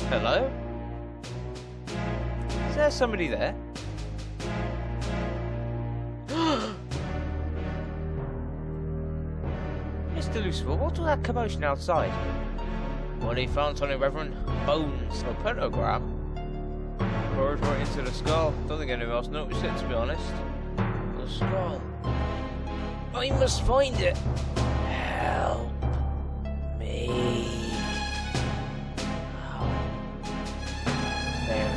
Hello? Is there somebody there? Mr. Lucifer, what's all that commotion outside? What he found, Tony Reverend? Bones. A pentagram? Burrowed right into the skull. Don't think anyone else noticed it, to be honest. The skull. I must find it. Help me. Bury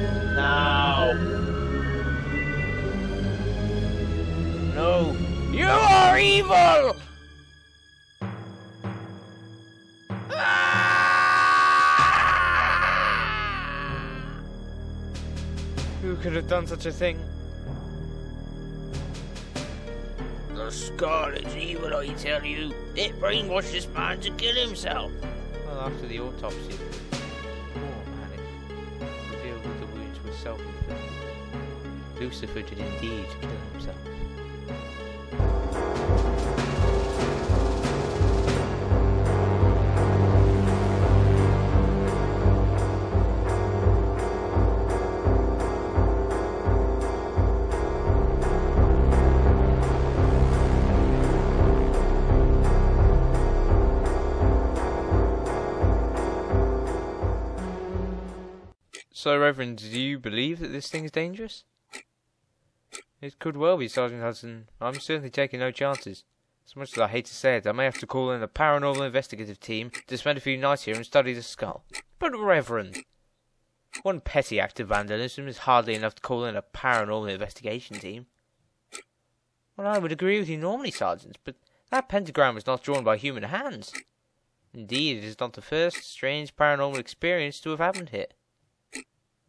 me now. No. You are evil! Who could have done such a thing? The skull is evil, I tell you. It brainwashed this man to kill himself. Well, after the autopsy, poor man, it revealed that the wounds were self-inflicted. Lucifer did indeed kill himself. So, Reverend, do you believe that this thing is dangerous? It could well be, Sergeant Hudson. I'm certainly taking no chances. As much as I hate to say it, I may have to call in a paranormal investigative team to spend a few nights here and study the skull. But, Reverend, one petty act of vandalism is hardly enough to call in a paranormal investigation team. Well, I would agree with you normally, Sergeant, but that pentagram was not drawn by human hands. Indeed, it is not the first strange paranormal experience to have happened here.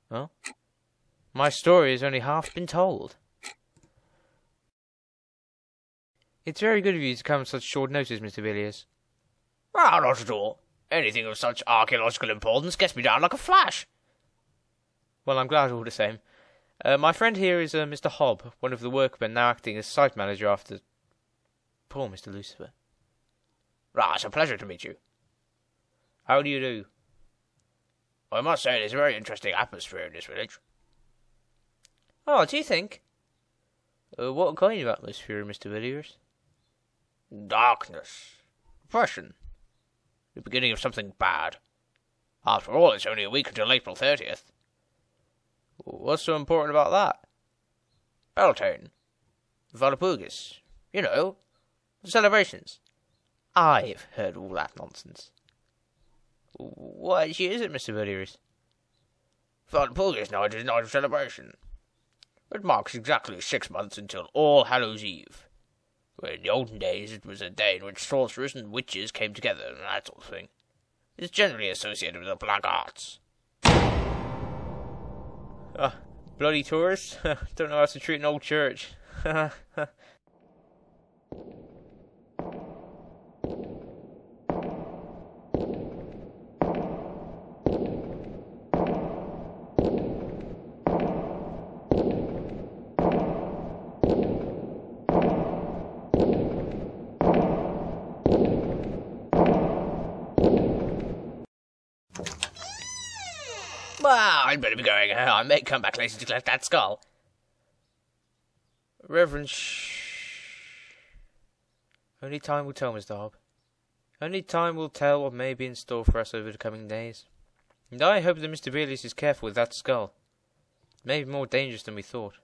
Well, my story has only half been told. It's very good of you to come at such short notice, Mr. Villiers. Ah, not at all. Anything of such archaeological importance gets me down like a flash. Well, I'm glad all the same. My friend here is Mr. Hobb, one of the workmen now acting as site manager after poor Mr. Lucifer. Ah, it's a pleasure to meet you. How do you do? I must say there's a very interesting atmosphere in this village. Oh, do you think? What kind of atmosphere, Mr. Villiers? Darkness. Depression. The beginning of something bad. After all, it's only a week until April 30th. What's so important about that? Beltane. Walpurgis. You know, the celebrations. I've heard all that nonsense. What actually is it, Mr. Villiers? Walpurgis night is a night of celebration. It marks exactly 6 months until All Hallows Eve, where in the olden days it was a day in which sorcerers and witches came together and that sort of thing. It's generally associated with the black arts. Bloody tourists? Don't know how to treat an old church. Well, I'd better be going. I may come back later to collect that skull. Reverend, shh. Only time will tell, Mr. Hobb. Only time will tell what may be in store for us over the coming days. And I hope that Mr. Villiers is careful with that skull. It may be more dangerous than we thought.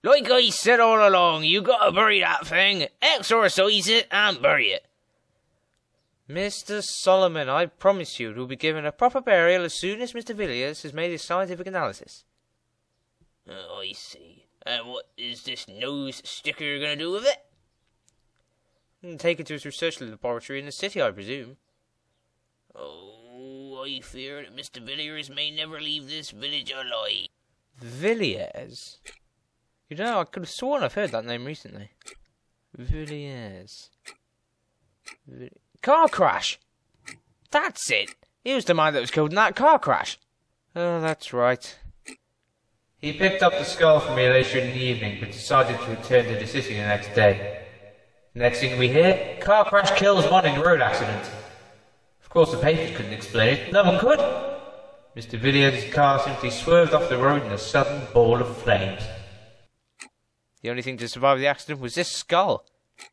Like I said all along, you gotta bury that thing. Exorcise it and bury it. Mr. Solomon, I promise you it will be given a proper burial as soon as Mr. Villiers has made his scientific analysis. Oh, I see. And what is this nose sticker going to do with it? And take it to his research laboratory in the city, I presume. Oh, I fear that Mr. Villiers may never leave this village alive. Villiers? You know, I could have sworn I've heard that name recently. Villiers. Car crash! That's it! He was the man that was killed in that car crash. Oh, that's right. He picked up the skull from me later in the evening, but decided to return to the city the next day. Next thing we hear, car crash kills one in road accident. Of course the papers couldn't explain it, no one could. Mr. Villiers' car simply swerved off the road in a sudden ball of flames. The only thing to survive the accident was this skull.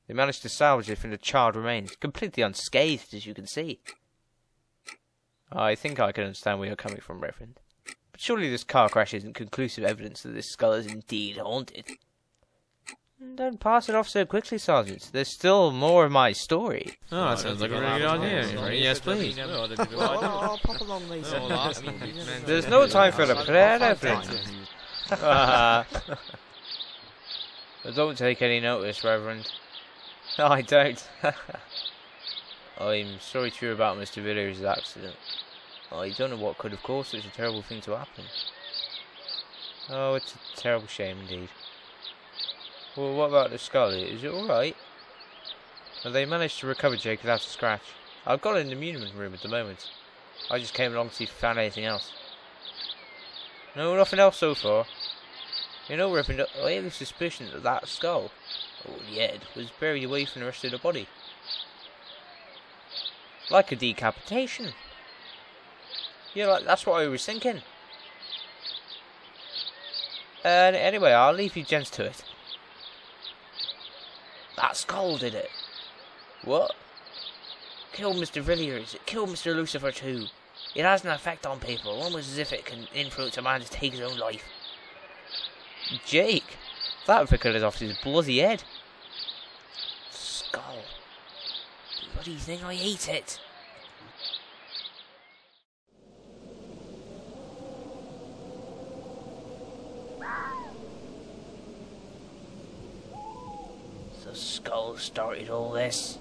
They managed to salvage it from the charred remains, completely unscathed as you can see. I think I can understand where you're coming from, Reverend. But surely this car crash isn't conclusive evidence that this skull is indeed haunted. Don't pass it off so quickly, Sergeant. There's still more of my story. Oh, that sounds like a really good idea. Yes, please. Pop along, Lisa. There's no time for the prayer, Reverend. Don't take any notice, Reverend. No, I don't. I'm sorry to hear about Mr. Villiers' accident. I don't know what could have caused such a terrible thing to happen. Oh, it's a terrible shame indeed. Well, what about the skull? Is it alright? Well, they managed to recover Jake without a scratch. I've got it in the amusement room at the moment. I just came along to see if I found anything else. No, nothing else so far. You know, Reverend, I have a suspicion that that skull, or the head, was buried away from the rest of the body. Like a decapitation. Yeah, like, that's what I was thinking. Anyway, I'll leave you gents to it. That skull did it. What? Killed Mr. Villiers. It killed Mr. Lucifer too. It has an effect on people, almost as if it can influence a man to take his own life. Jake, that vicar is off his bloody head. Skull. What do you think? I hate it. The skull started all this.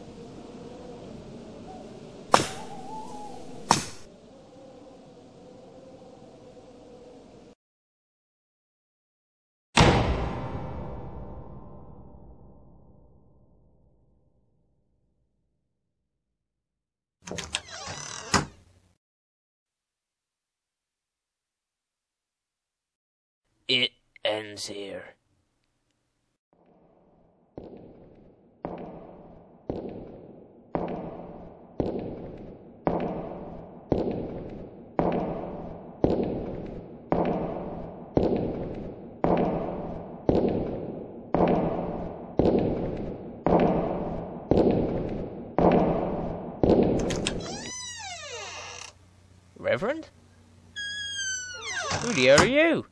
It ends here. Reverend? Who the hell are you?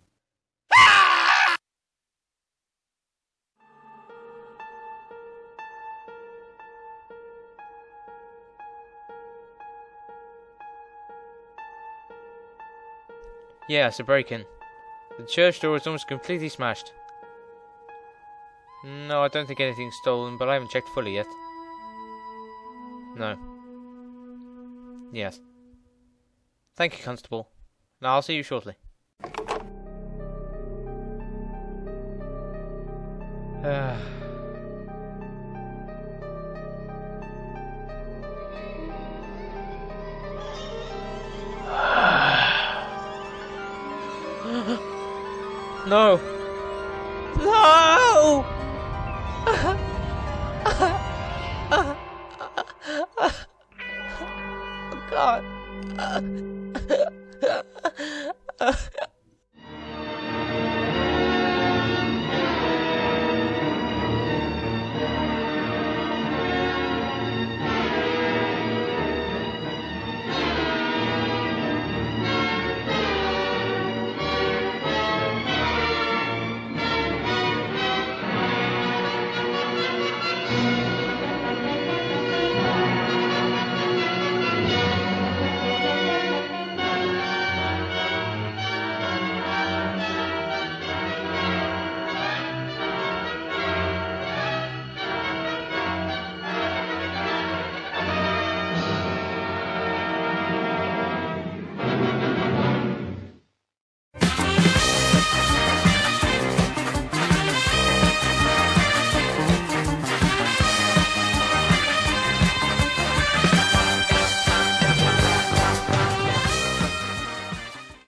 Yeah, it's a break-in. The church door is almost completely smashed. No, I don't think anything's stolen, but I haven't checked fully yet. No. Yes. Thank you, Constable. Now I'll see you shortly. No! No! Oh, God.